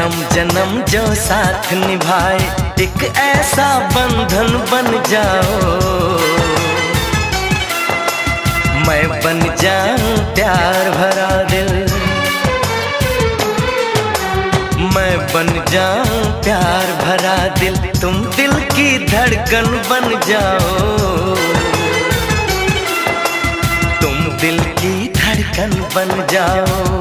जन्म जन्म जो साथ निभाए, एक ऐसा बंधन बन जाओ। मैं बन जाऊं प्यार भरा दिल, मैं बन जाऊं प्यार भरा दिल, तुम दिल की धड़कन बन जाओ। तुम दिल की धड़कन बन जाओ।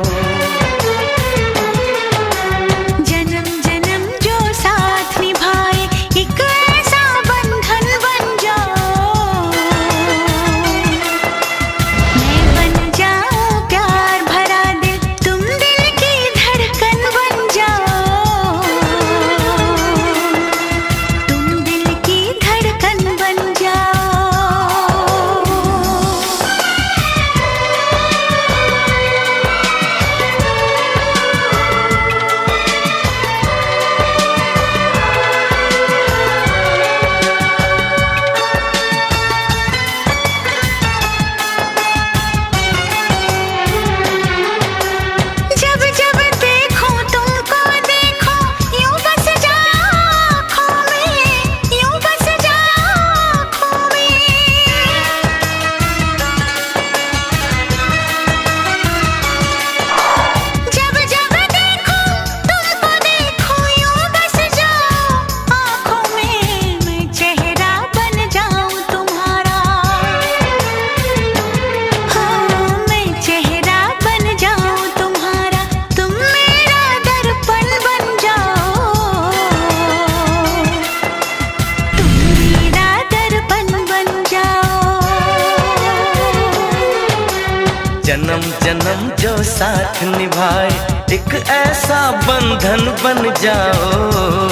जन्म जन्म जो साथ निभाए, एक ऐसा बंधन बन जाओ।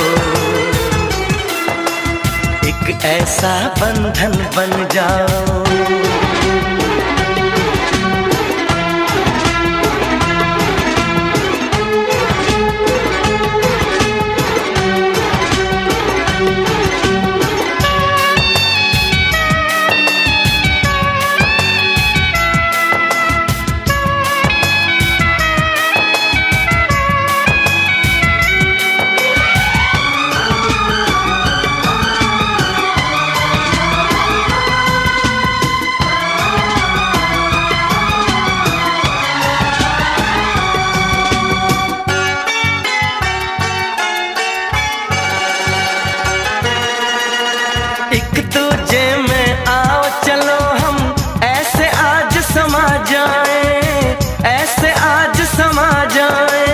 एक ऐसा बंधन बन जाओ। एक दूजे में आओ चलो हम ऐसे आज समा जाए, ऐसे आज समा जाए।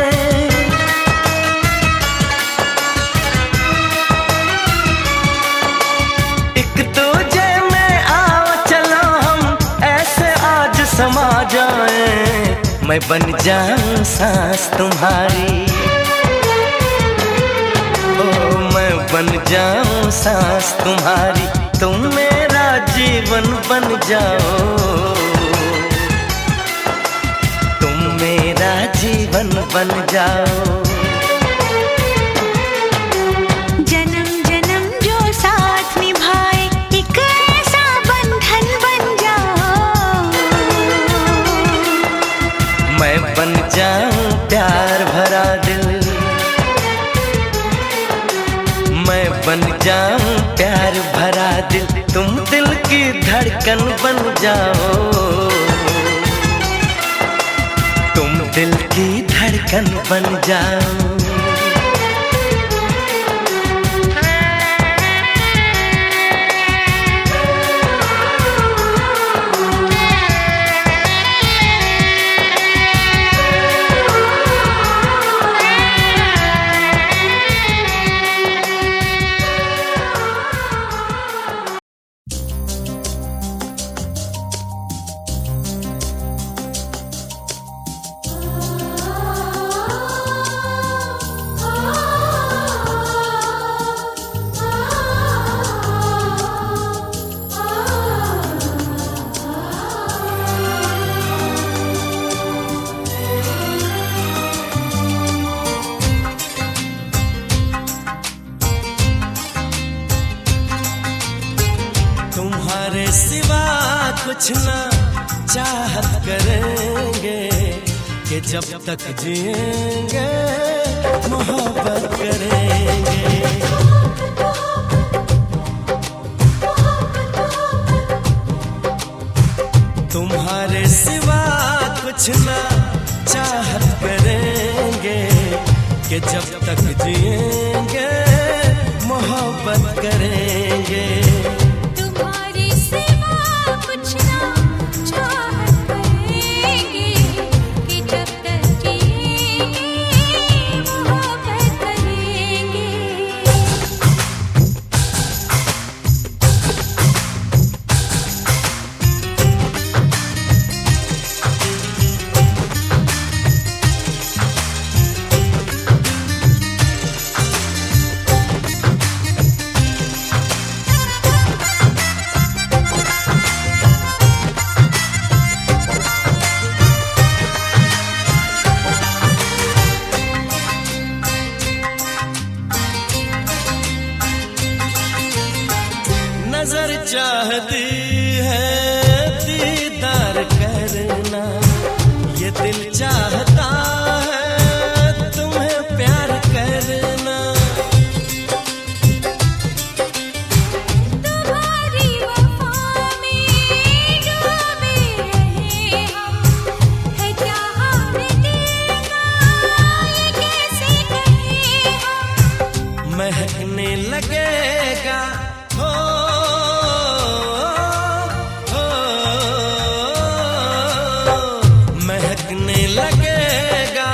एक दूजे में आओ चलो हम ऐसे आज समा जाए। मैं बन जाऊं सांस तुम्हारी, मैं बन जाऊं सांस तुम्हारी, तुम मेरा जीवन बन जाओ। तुम मेरा जीवन बन जाओ। जन्म जन्म जो साथ निभाए, एक ऐसा बंधन बन जाओ। मैं बन जाऊं प्यार भरा दिल, मैं बन जाऊं प्यार भरा दिल, तुम दिल की धड़कन बन जाओ। तुम दिल की धड़कन बन जाओ। कुछ ना चाहत करेंगे कि जब तक जिएंगे मोहब्बत करेंगे। तुम्हारे सिवा कुछ ना चाहत करेंगे कि जब तक जिएंगे मोहब्बत करेंगे। तुम्हारे सिवा कुछ ना चाहत करेंगे कि जब तक जिएंगे मोहब्बत करेंगे। नजर चाहती है दीदार करना, ये दिल चाहता है तुम्हें प्यार करना। तुम्हारी वफा में डूबे रहे हम, है क्या हाल दिल का ये कैसे कहें हम। महकने लगेगा हो महकने लगेगा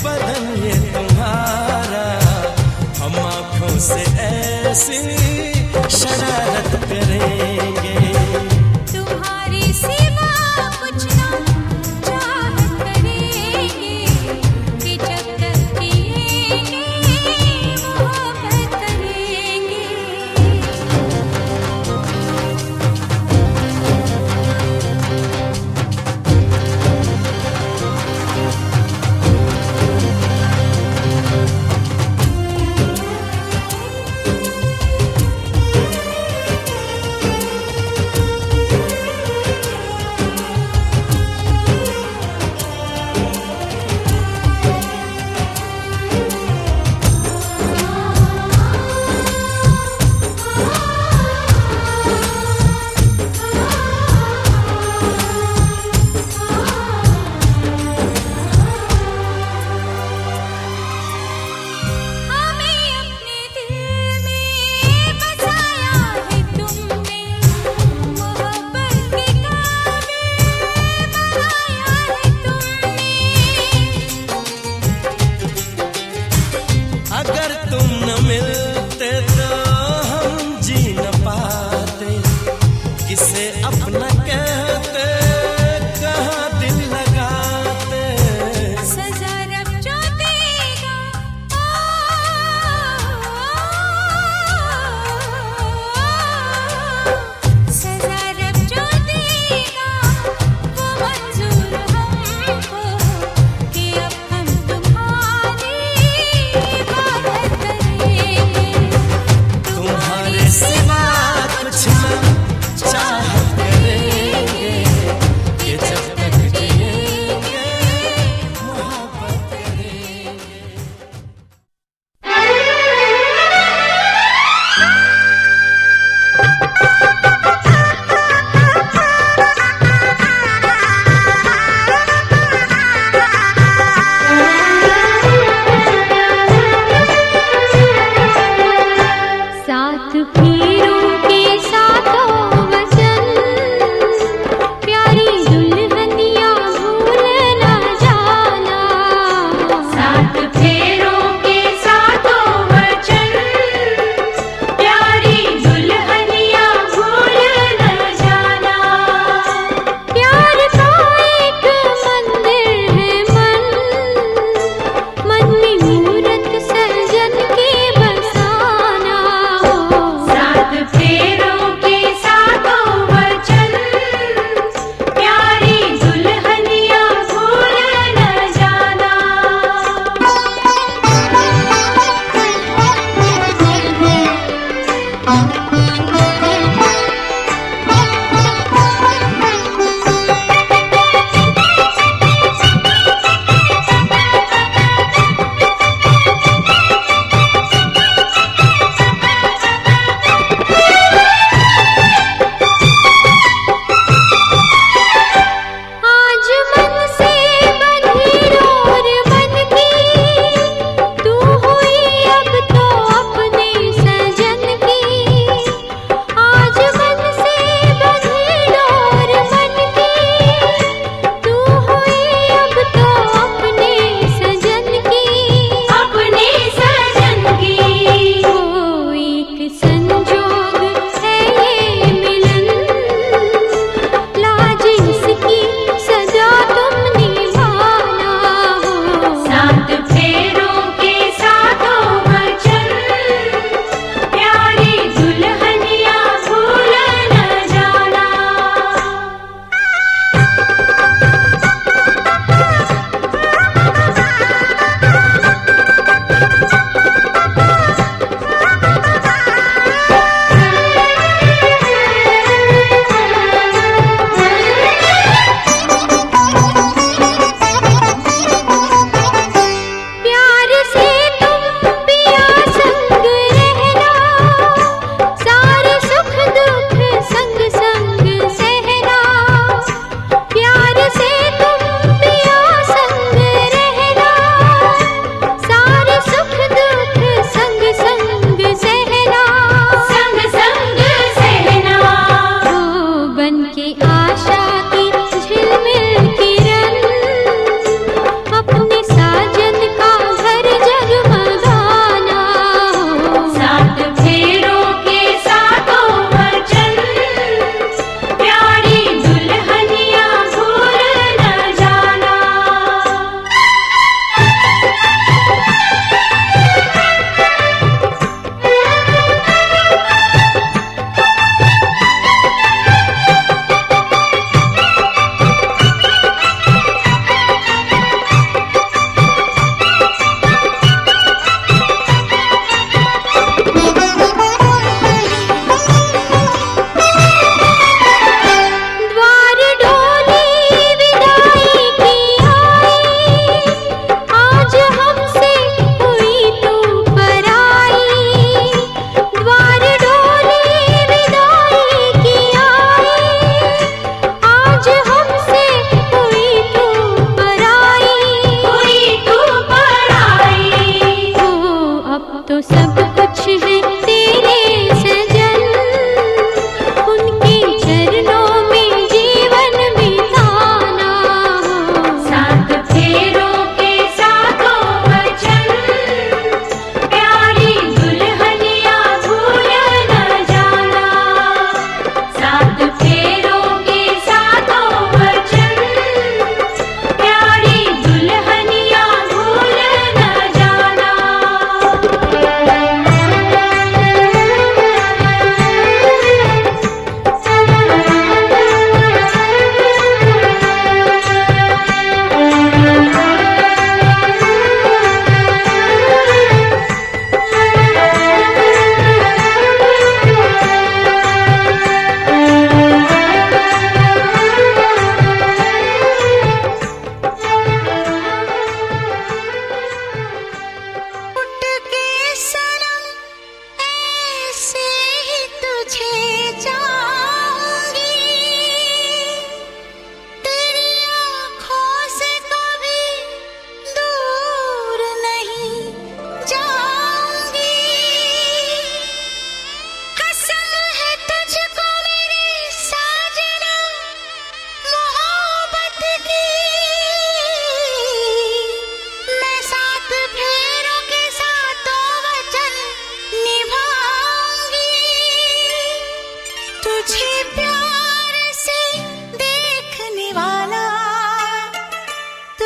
बदन ये तुम्हारा, हम आँखों से ऐसी शरारत करेंगे। तुम्हारे सिवा कुछ ना चाहत करेंगे कि जब तक जिएंगे मोहब्बत करेंगे।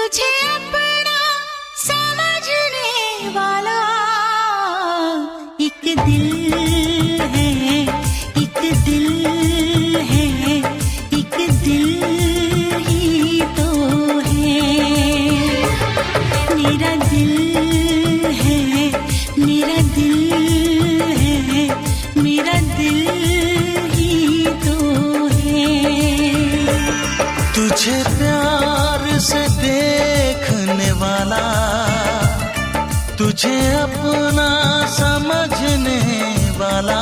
तुझे अपना समझने वाला एक दिल है, एक दिल है, एक दिल ही तो है। मेरा दिल है, मेरा दिल है, मेरा दिल ही तो है। तुझे प्यार से देखने वाला, तुझे अपना समझने वाला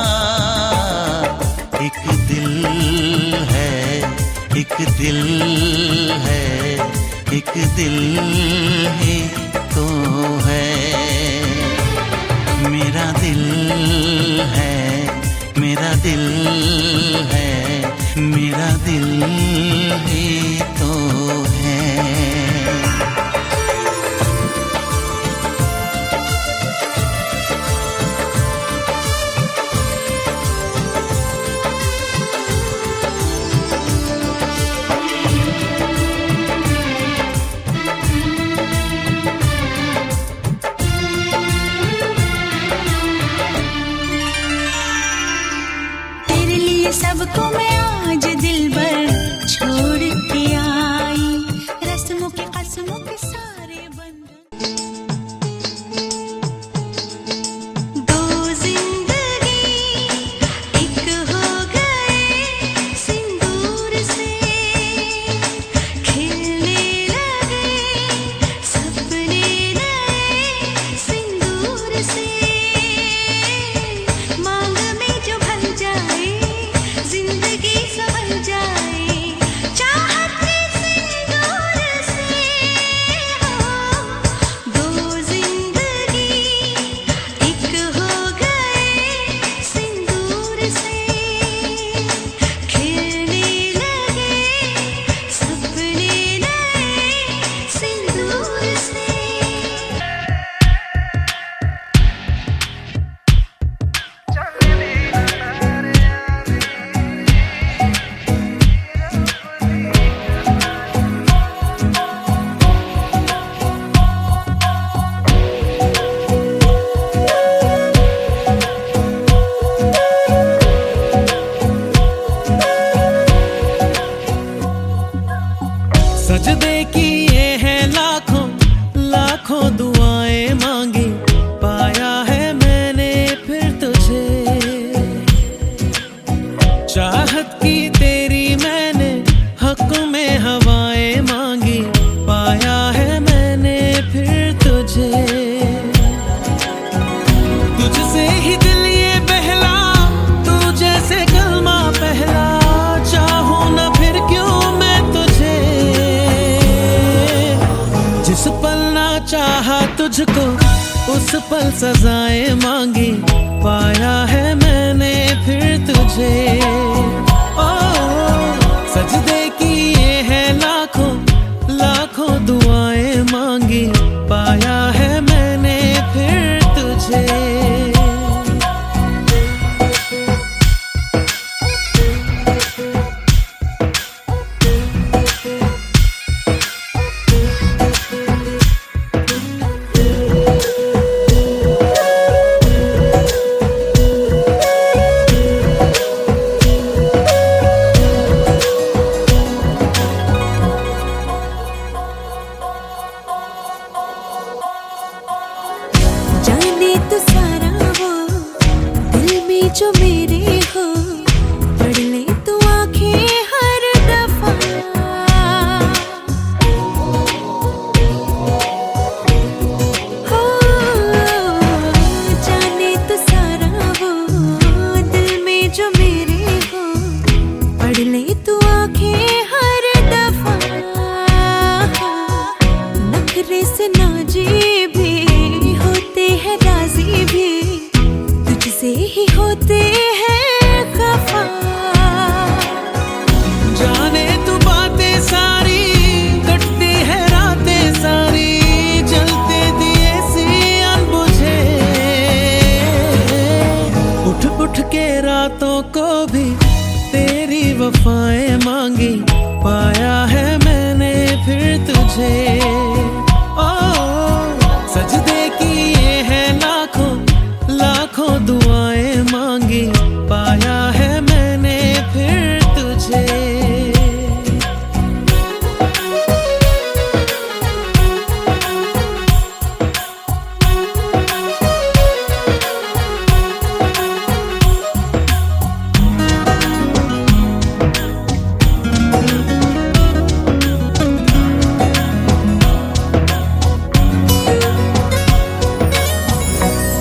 एक दिल है, एक दिल है, एक दिल ही तो है। मेरा दिल है, मेरा दिल है, मेरा दिल ही तो है। तेरे लिए सबको मैं आज दिल भर छोड़ के आई, रस्मों के कसमों के सारे बंधन। दो जिंदगी एक हो गए सिंदूर से, खिलने लगे सपने नए सिंदूर से। मांग में जो भर जाए जिंदगी संभल जाए, चाहत के सिंदूर से हो। दो जिंदगी एक हो गए सिंदूर से, खिलने लगे सपने नए सिंदूर से। सजदे किए हैं लाखों लाखों दुआएं मांगी, पाया है मैंने फिर तुझे। चाहत की तेरी मैंने हक में हवाएं मांगी, पाया है मैंने फिर तुझे। तुझसे ही दिल ये बहला, तू जैसे कलमा पहला, चाहूं ना फिर क्यों मैं तुझे। जिस पल ना चाहा तुझको उस पल सजाएं मांगी, पाया है मैंने फिर तुझे। ओ सजदे किए हैं लाखों लाखों दुआएं मांगी, पाया है मैंने फिर तुझे। जाने तो सारा वो दिल में जो मेरे हो, पढ़ ले तू आंखें हर दफा। हो जाने तो सारा वो दिल में जो मेरे हो, पढ़ ले तू आंखें हर दफा। नखरे से नाजी भी होते हैं, राजी भी तुझसे ही होते हैं खफा। जाने तू बातें सारी, कटती है रातें सारी, जलते दिए सी अनबुझे। उठ उठ के रातों को भी तेरी वफाएं मांगी, पाया है मैंने फिर तुझे। ओ सजदे किए हैं लाखों लाखों दुआएं मांगी, पाया है मैंने फिर तुझे।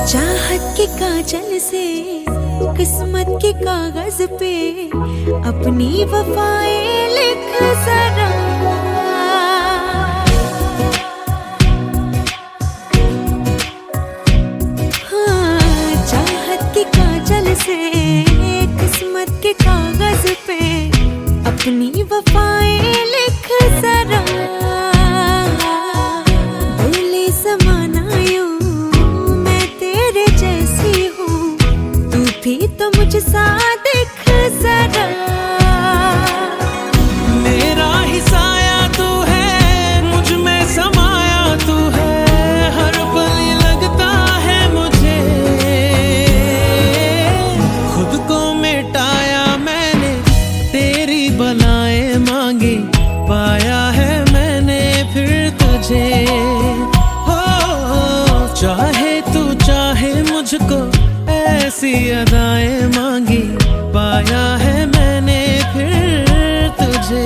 चाहत के काजल से किस्मत के कागज पे अपनी वफाएं लिख जरा। हाँ, चाहत के काजल से किस्मत के कागज पे अपनी वफाएं लिख जरा। बोले समाना यूं भी तो मुझसा दिख जरा। मेरा ही साया तू है, मुझ में समाया तू है, हर पल लगता है मुझे। खुद को मिटाया मैंने, तेरी बलाएं मांगी, पाया है मैंने फिर तुझे। हो चाहे तू चाहे मुझको, ऐसी अदाएं मांगी, पाया है मैंने फिर तुझे।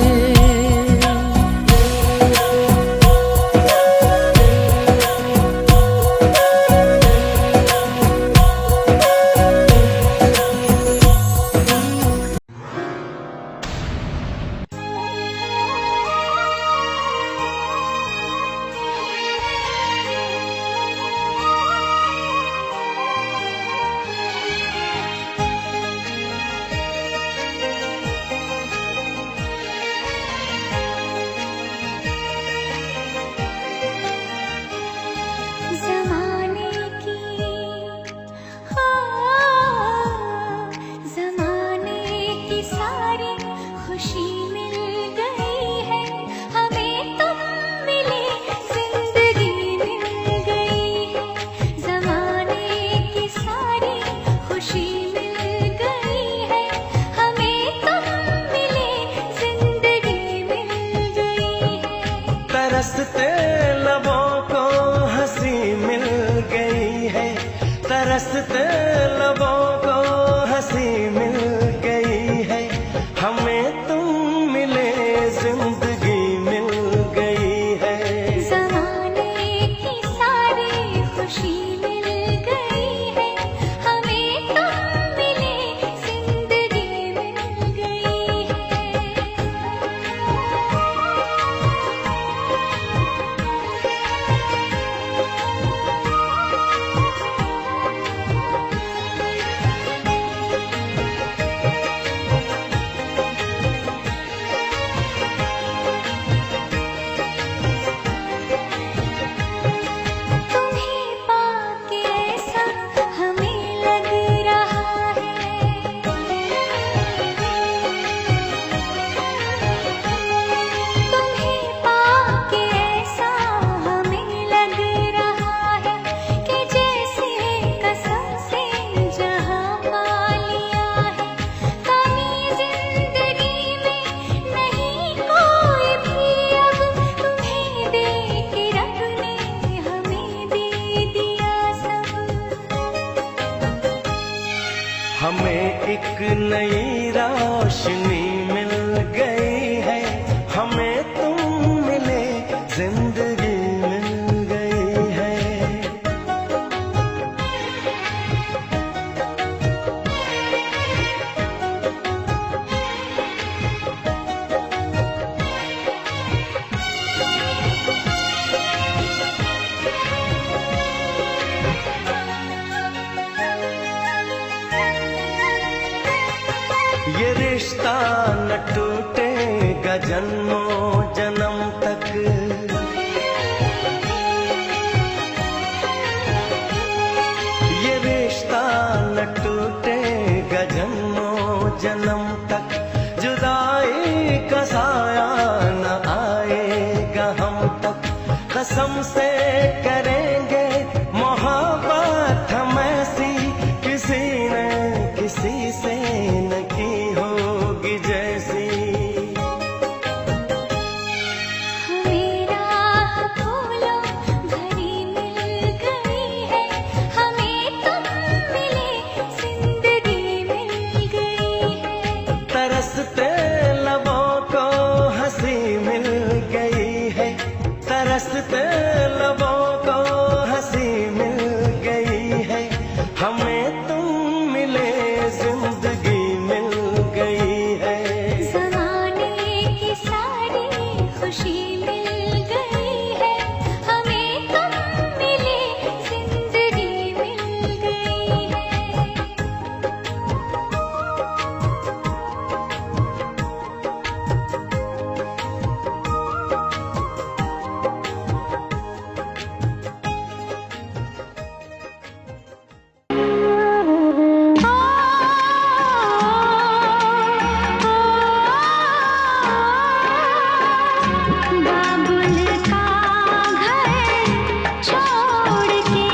तरसते लबों को हंसी मिल गई है, तरसते लबों को हंसी मिल गई है, हमें तुम मिले जिंदगी मिल गई है। ज़माने की सारी खुशी मिल गई है, हमें तुम मिले जिंदगी मिल गई है। हमें एक नई रोशनी मिल गई है, हमें तुम मिले जिंदगी मिल गई है। ये रिश्ता न टूटेगा जन्मों जन्म तक, ये रिश्ता न टूटेगा जन्मों जन्म तक, जुदाई का साया न आएगा हम तक। कसम से करेंगे मोहब्बत हम ऐसी, किसी ने किसी से न की होगी जैसी। हमें राह फूलों भरी मिल गई है, हमें तुम मिले जिंदगी मिल गई है। तरसते लबों को हंसी मिल गई है, तरसते लबों को हंसी मिल गई है। हमें तुम मिले जिंदगी मिल गई है। ज़माने की सारी खुशी मिल गई है, हमें तुम मिले जिंदगी मिल गई है। बाबुल का घर छोड़ के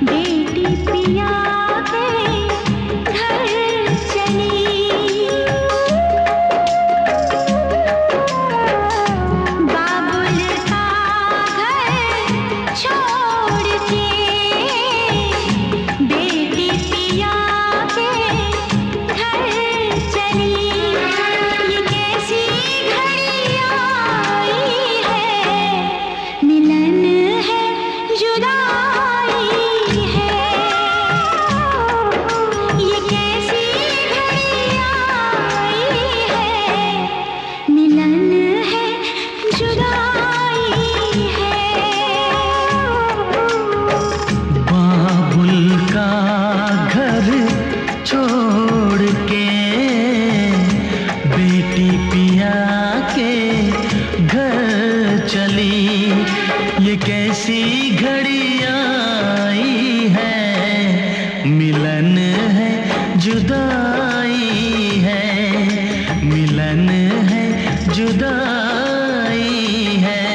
बेटी पिया के घर चली। बाबुल का घर छोड़ के बेटी पिया के घर चली। ये कैसी घड़ी आई है, मिलन है जुदाई है। ये कैसी घड़ी आई है, मिलन है जुदाई है। बाबुल का घर छोड़ के बेटी पिया के घर चली। ये कैसी घड़ी आई है, मिलन है जुदाई है, मिलन है जुदाई है।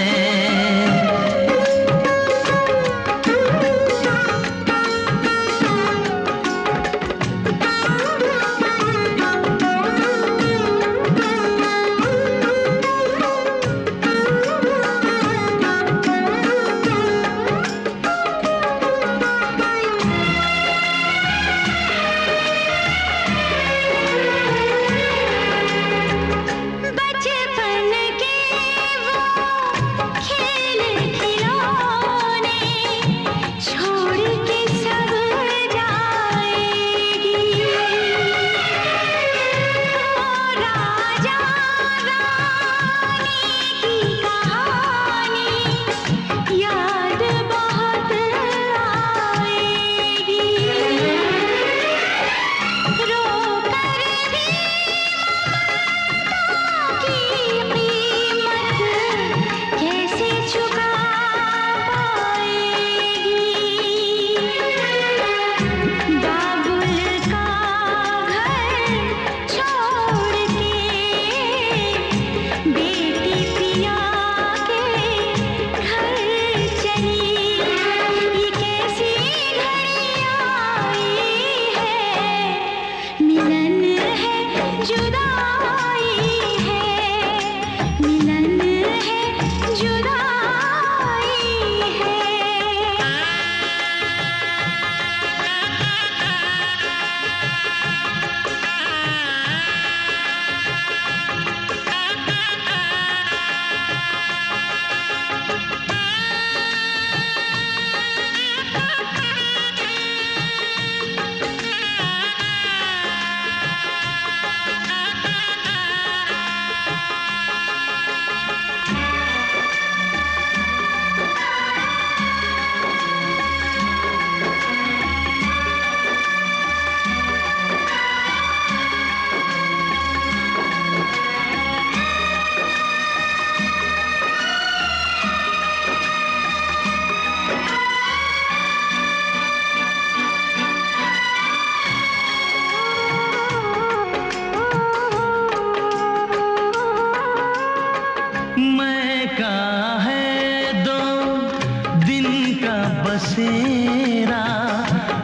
बसेरा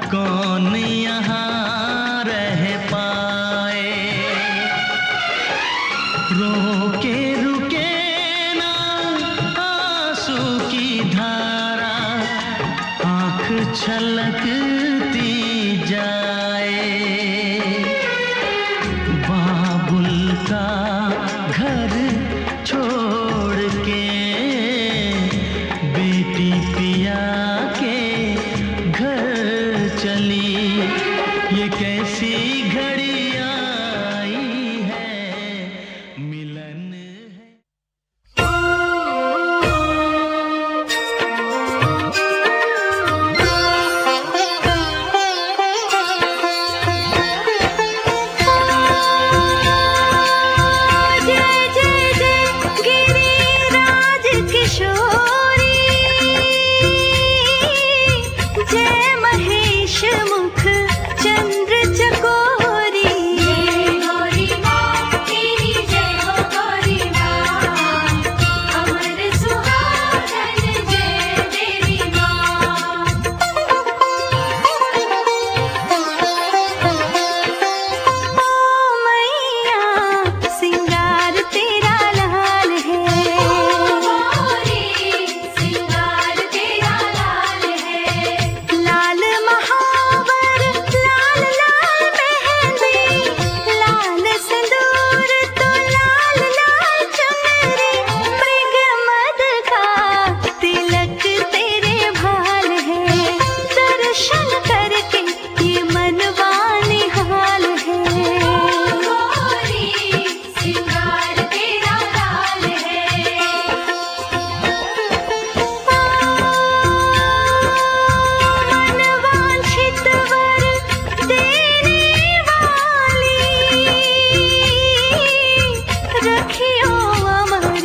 कौन यहाँ रह पाए। रोके रुके ना आंसू की धारा, आँख छलकती जाए। बाबुल का घर छोड़ के बेटी पिया के घर चली, ये कैसी घड़ी आई है, मिलन है। जय जय जय गिरिराज किशोरी, जय महेश मुख चंद्र चकोरी। जय गौरी माँ तेरी जय हो गौरी माँ, अमर सुहागन जय देवी माँ। ओ मैया सिंगार तेरा लाल है, गौरी सिंगार तेरा लाल है। लाल महावर लाल लाल मेहंदी, लाल सिंदूर तो लाल लाल चुनरी। मृग मद का तिलक तेरे भाल है, दर्शन करके ये मनवा निहाल है। गौरी सिंगार तेरा लाल है। मनवांछित वर देने वाली, रखियो अमर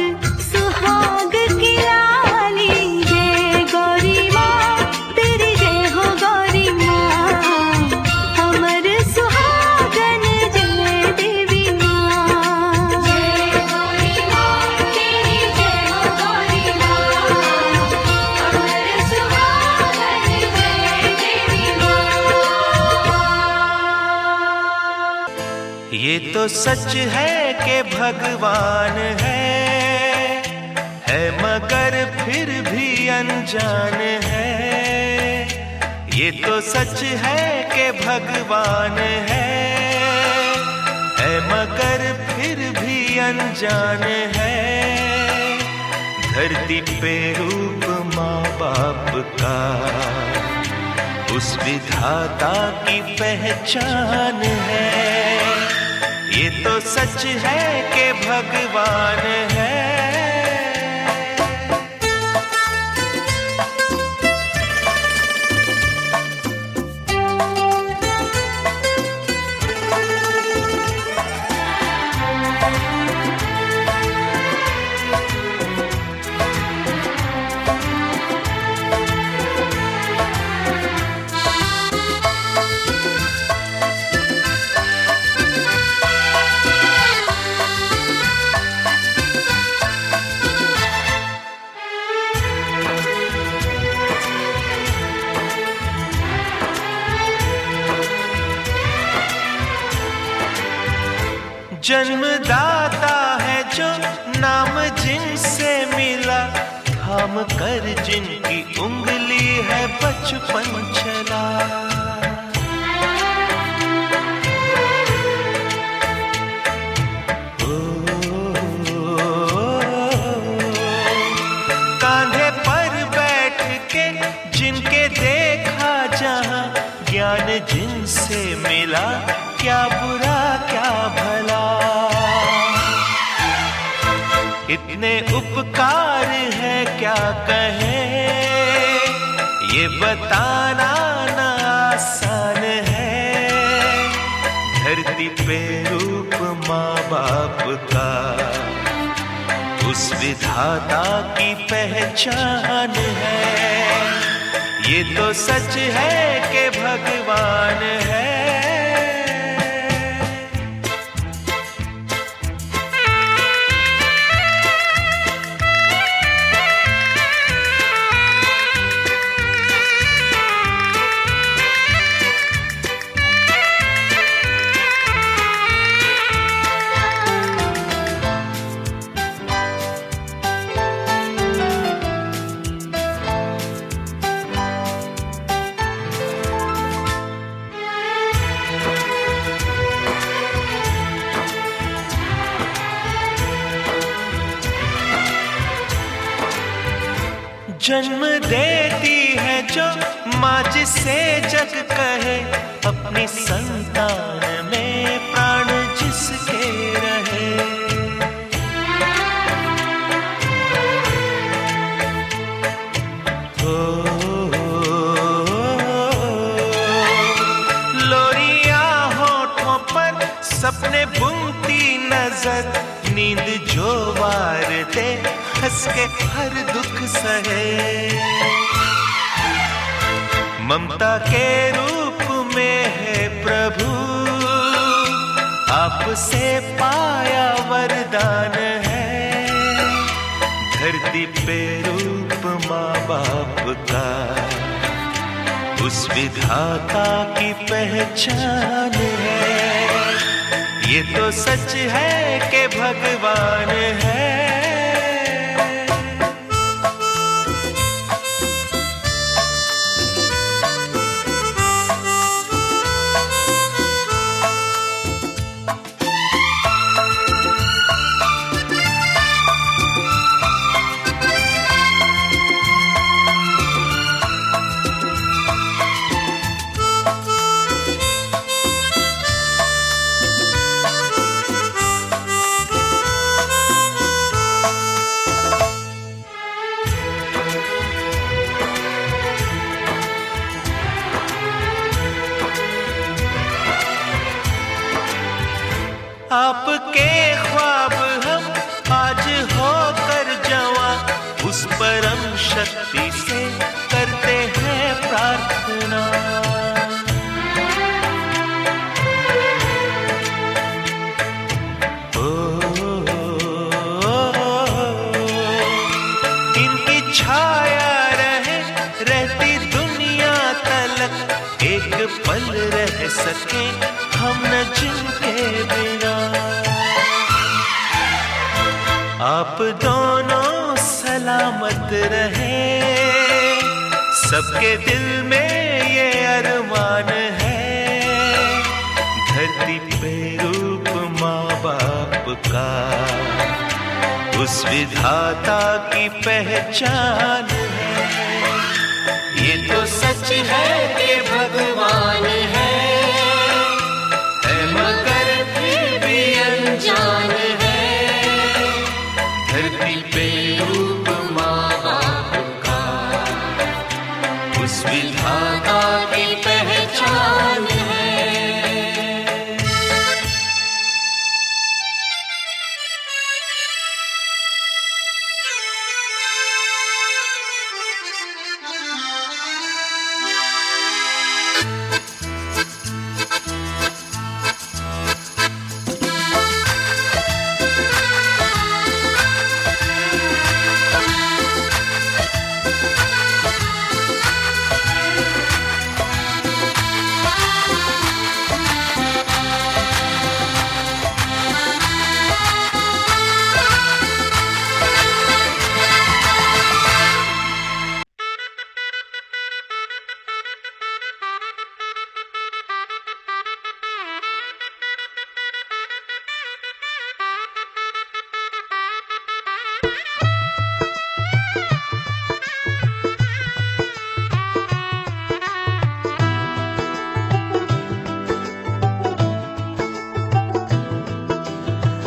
सुहाग की लाली। जय गौरी माँ तेरी जय हो गौरी माँ, अमर सुहागन जय देवी माँ। जय गौरी माँ तेरी जय हो गौरी माँ, अमर सुहागन जय देवी माँ। ये तो सच है कि भगवान है मगर फिर भी अनजान है। ये तो सच है कि भगवान है मगर फिर भी अनजान है। धरती पे रूप माँ बाप का उस विधाता की पहचान है। ये तो सच है कि भगवान है। जन्मदाता है जो नाम जिनसे मिला, थाम कर जिनकी उंगली है बचपन चला। कांधे पर बैठ के जिनके देखा जहां, ज्ञान जिनसे मिला क्या बुरा क्या भला। इतने उपकार है क्या कहें, ये बताना ना आसान है। धरती पे रूप माँ बाप का उस विधाता की पहचान है। ये तो सच है कि भगवान है। जन्म देती है जो माँ जिसे जग कहे, अपनी संतान में प्राण जिसके रहे। लोरिया होठों पर सपने बुनती नजर, नींद जो वार दे हंस के हर दुख सहे। ममता के रूप में है प्रभु, आपसे पाया वरदान है। धरती पे रूप माँ बाप का, उस विधाता की पहचान है। ये तो सच है कि भगवान है। आपके ख्वाब हम आज होकर जवां, उस परम शक्ति से करते हैं प्रार्थना। इनकी छाया रहे रहती दुनिया तलक, एक पल रह सके हम न जिनके बिना। आप दोनों सलामत रहे, सबके दिल में ये अरमान है। धरती पे रूप माँ बाप का, उस विधाता की पहचान है। ये तो सच है कि भगवान है मगर फिर भी अनजान है। धरती पे रूप माँ बाप का, उस विधाता की पहचान है।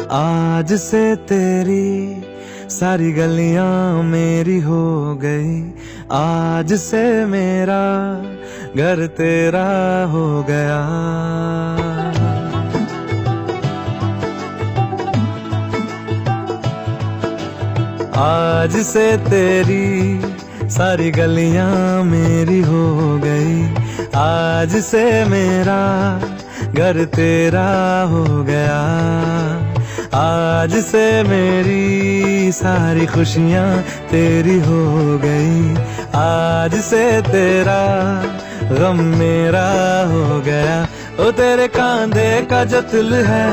आज से तेरी सारी गलियां मेरी हो गई, आज से मेरा घर तेरा हो गया। आज से तेरी सारी गलियां मेरी हो गई, आज से मेरा घर तेरा हो गया। आज से मेरी सारी खुशियां तेरी हो गई, आज से तेरा गम मेरा हो गया। ओ तेरे कांधे का जो दिल है,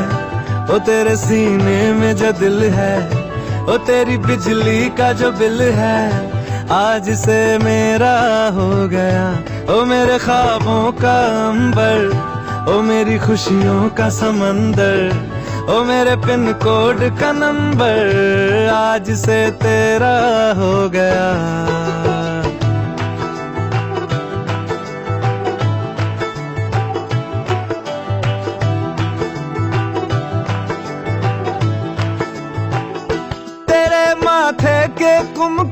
ओ तेरे सीने में जो दिल है, ओ तेरी बिजली का जो बिल है, आज से मेरा हो गया। ओ मेरे ख्वाबों का अंबर, ओ मेरी खुशियों का समंदर, ओ मेरे पिन कोड का नंबर, आज से तेरा हो गया।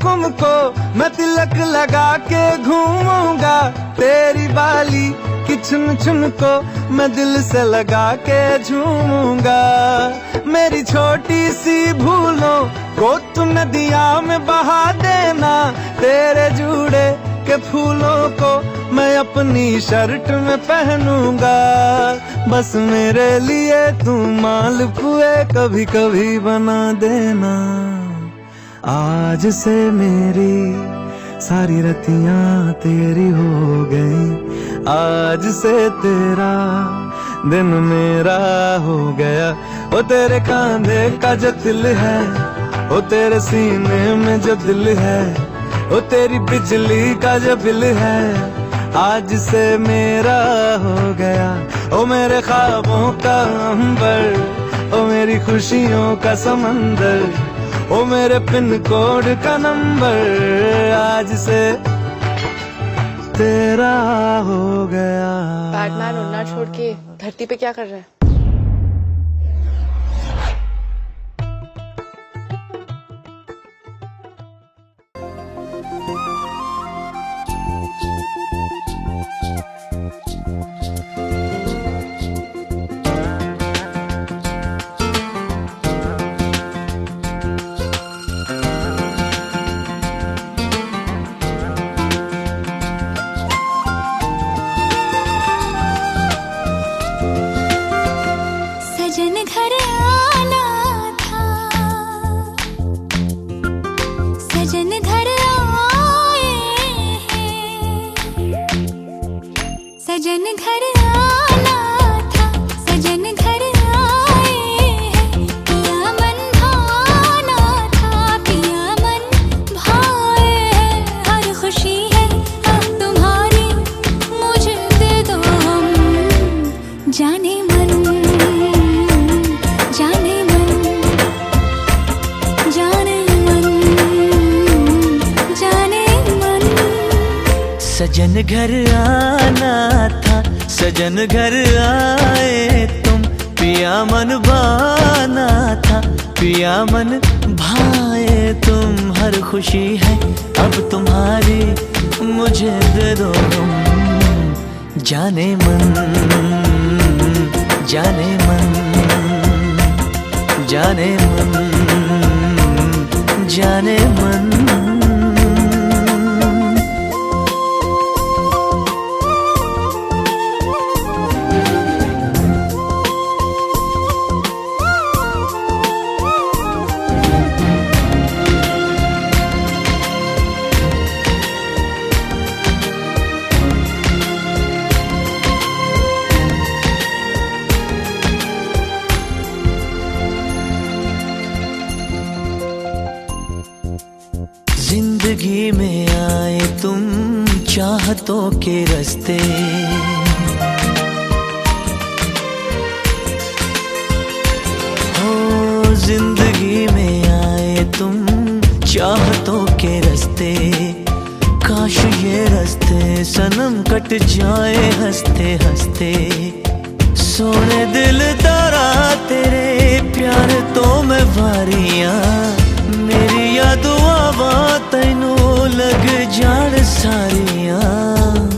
कुमकुम को मैं तिलक लगा के घूमूंगा, तेरी बाली की चुन चुन को मैं दिल से लगा के झूमूंगा। मेरी छोटी सी भूलों को तू नदिया में बहा देना, तेरे जूड़े के फूलों को मैं अपनी शर्ट में पहनूंगा। बस मेरे लिए तू मालपुए कभी कभी बना देना। आज से मेरी सारी रतियां तेरी हो गई, आज से तेरा दिन मेरा हो गया। ओ तेरे कांधे का जो दिल है, ओ तेरे सीने में जो दिल है, ओ तेरी बिजली का जो बिल है, आज से मेरा हो गया। ओ मेरे ख्वाबों का अंबर, ओ मेरी खुशियों का समंदर, ओ मेरे पिन कोड का नंबर, आज से तेरा हो गया। बैटमैन उड़ना छोड़ के धरती पे क्या कर रहा है? सजन घर आना था, सजन घर आए हैं, सजन घर आना था, सजन घर आए हैं। पिया मन भाना था, पिया मन भाए हैं। हर खुशी है अब तुम्हारी, मुझे दे दो हम जाने मन, जाने मन, जाने मन, जाने मन। सजन घर आना था, सजन घर आए तुम, पिया मन भाना था, पिया मन भाए तुम। हर खुशी है अब तुम्हारी, मुझे दे दो तुम जाने मन, जाने मन, जाने मन, जाने मन। जिंदगी में आए तुम चाहतों के रास्ते, हो जिंदगी में आए तुम चाहतों के रास्ते। काश ये रास्ते सनम कट जाए हंसते हंसते। सोने दिल तारा तेरे प्यार तो मैं वारियां, मेरी दुआ तैनू लग जान सारियां।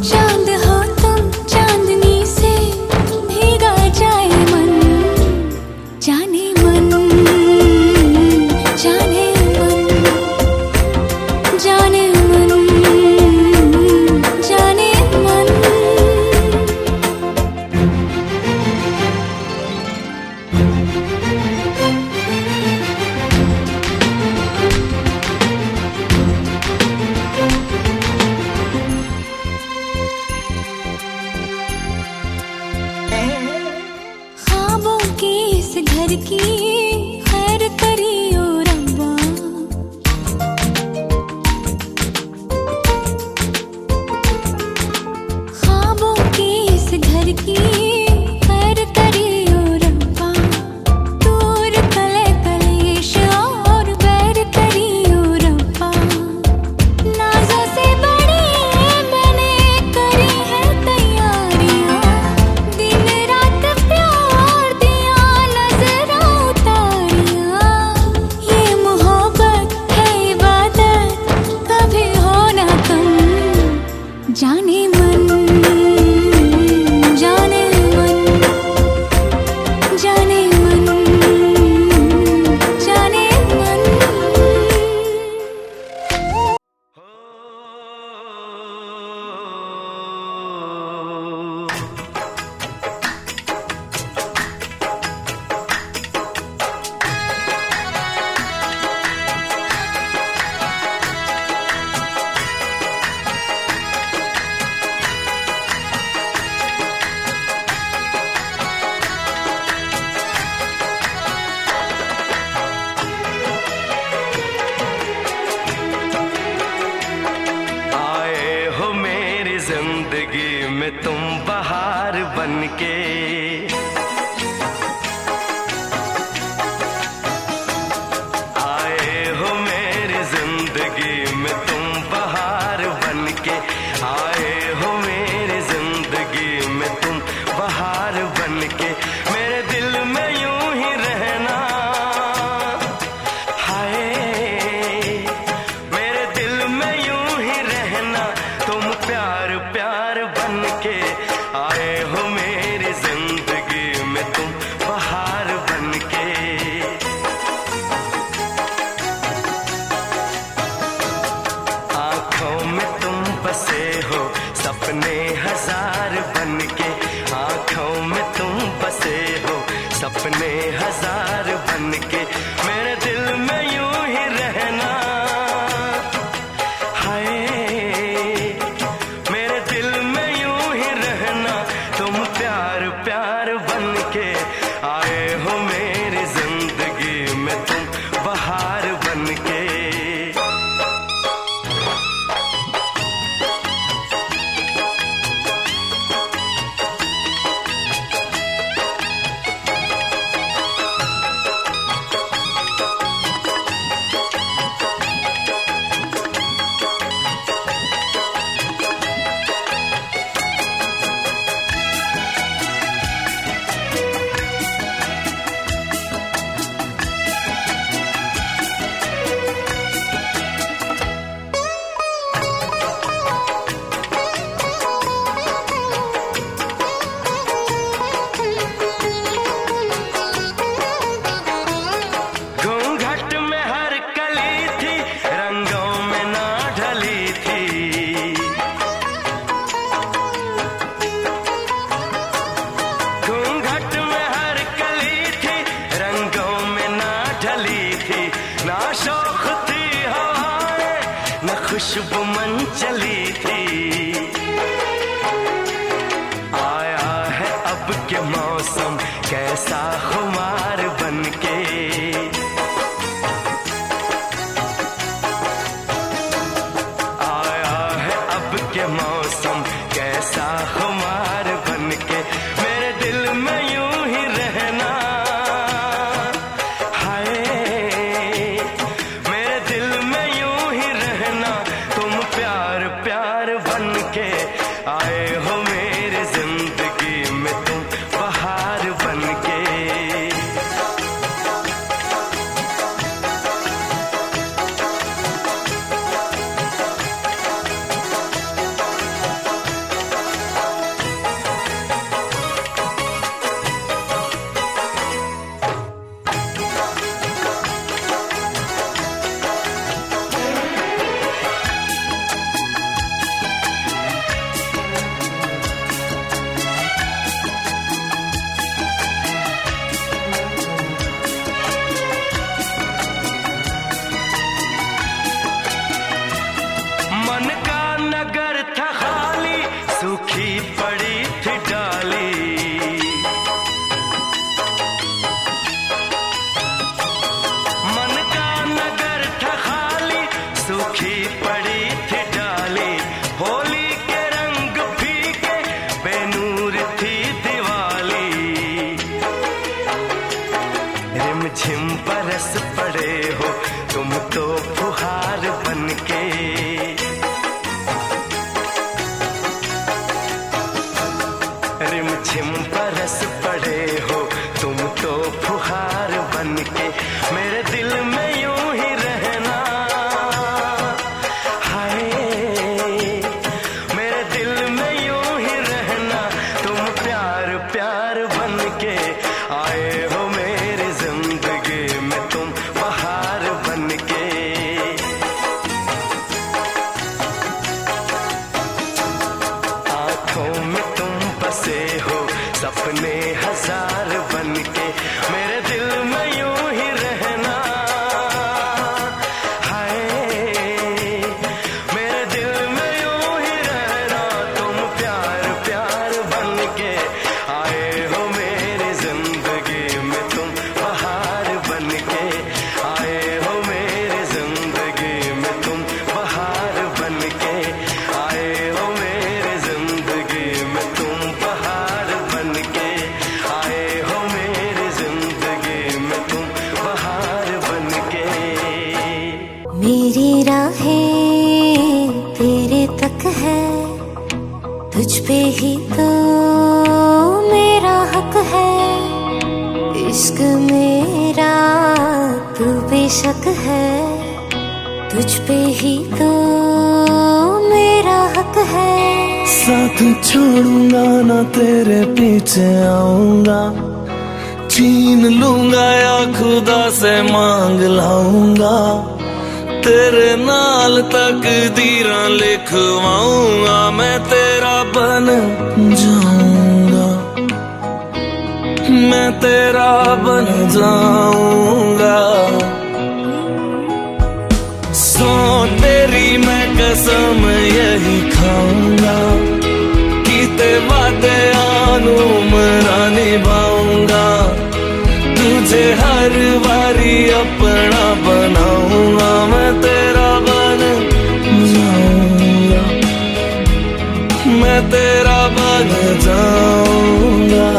चांद हो तुम चांदनी से भीगा जाए मन, जाने मन, जाने मन, जाने मन, जाने मन। के। आए हो मेरी जिंदगी में तुम बहार बन के, आए हो मेरी जिंदगी में तुम बहार बन के। मेरे दिल में यूं ही रहना, हाय मेरे दिल में यूं ही रहना, तुम प्यार प्यार बन के। आए हो मेरी जिंदगी में तुम बहार बन के। आंखों में तुम बसे हो सपने हजार बन के, आंखों में तुम बसे हो सपने हजार बन के। मेरे दिल में यूं ही रहना, हाय मेरे दिल में यूं ही रहना, तुम प्यार प्यार बन के। आए हो मेरी जिंदगी में तुम बहार बन के। घूंघट में हर कली थी, रंगों में ना ढली थी। घूंघट में हर कली थी, रंगों में ना ढली थी। ना शौक थी हवाएं, न खुशबू मन चली थी। आया है अब के मौसम कैसा खुमार बन के। आया है अब के मौसम कैसा खुमार बन के। मेरे दिल में यूं ही रहना, हाय मेरे दिल में यूं ही रहना, तुम प्यार प्यार बन के। आए हो मेरी जिंदगी में तुम बहार बन के। मन का नगर था खाली, सूखी पड़ी थी डाली। मन का नगर था खाली, सूखी पड़ी थी डाली। होली के रंग फीके, बेनूर थी दिवाली। रिमझिम बरस पड़े हो तुम तो फुहार बन के। रिमझिम बरस पड़े हो तुम तो फुहार बन के। मेरे दिल में यूं ही रहना, हाय मेरे दिल में यूं ही रहना, तुम प्यार प्यार बन के। आए हो मेरी जिंदगी में तुम बहार बन के। आंखों में तुम बसे हो सपने हजार बन के। मेरे दिल में यूं ही रहना, हाय मेरे दिल में यूं ही रहना, तुम प्यार प्यार बन के। आए हो मेरी जिंदगी में तुम बहार बन के। आए हो मेरी जिंदगी में तुम बहार बन के। आए हो मेरी जिंदगी में तुम बहार बन तुझ पे ही तो मेरा हक है। साथ छोड़ूंगा ना तेरे पीछे आऊंगा, छीन लूंगा या खुदा से मांग लाऊंगा, तेरे नाल तकदीरां लिखवाऊंगा, मैं तेरा बन जाऊंगा, मैं तेरा बन जाऊंगा। सो तेरी मैं कसम यही खाऊंगा, कीते वादे आनू मरा निभाऊंगा, तुझे हर बारी अपना बनाऊंगा, मैं तेरा बन जाऊंगा, मैं तेरा बन जाऊंगा।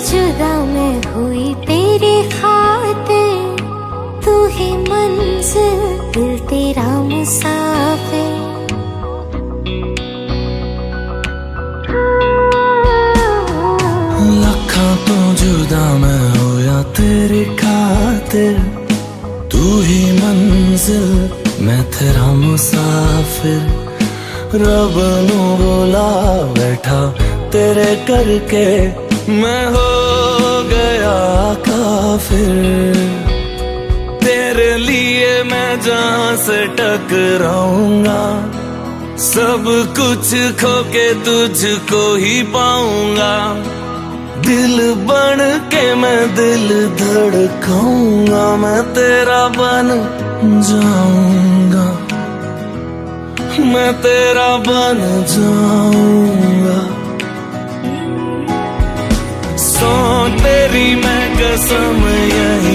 जुदा मैं हुई तेरी खातिर, तू ही मंजिल दिल तेरा मुसाफिर। लखा तो जुदा मैं होया तेरी खातिर, तू ही मंजिल मैं तेरा मुसाफिर। रब नू बोला बैठा तेरे करके, मैं हो गया काफिर। तेरे लिए मैं जहां से टकराऊंगा, सब कुछ खो के तुझको ही पाऊंगा, दिल बन के मैं दिल धड़काऊंगा, मैं तेरा बन जाऊंगा, मैं तेरा बन जाऊंगा। सो तेरी मैं कसम यही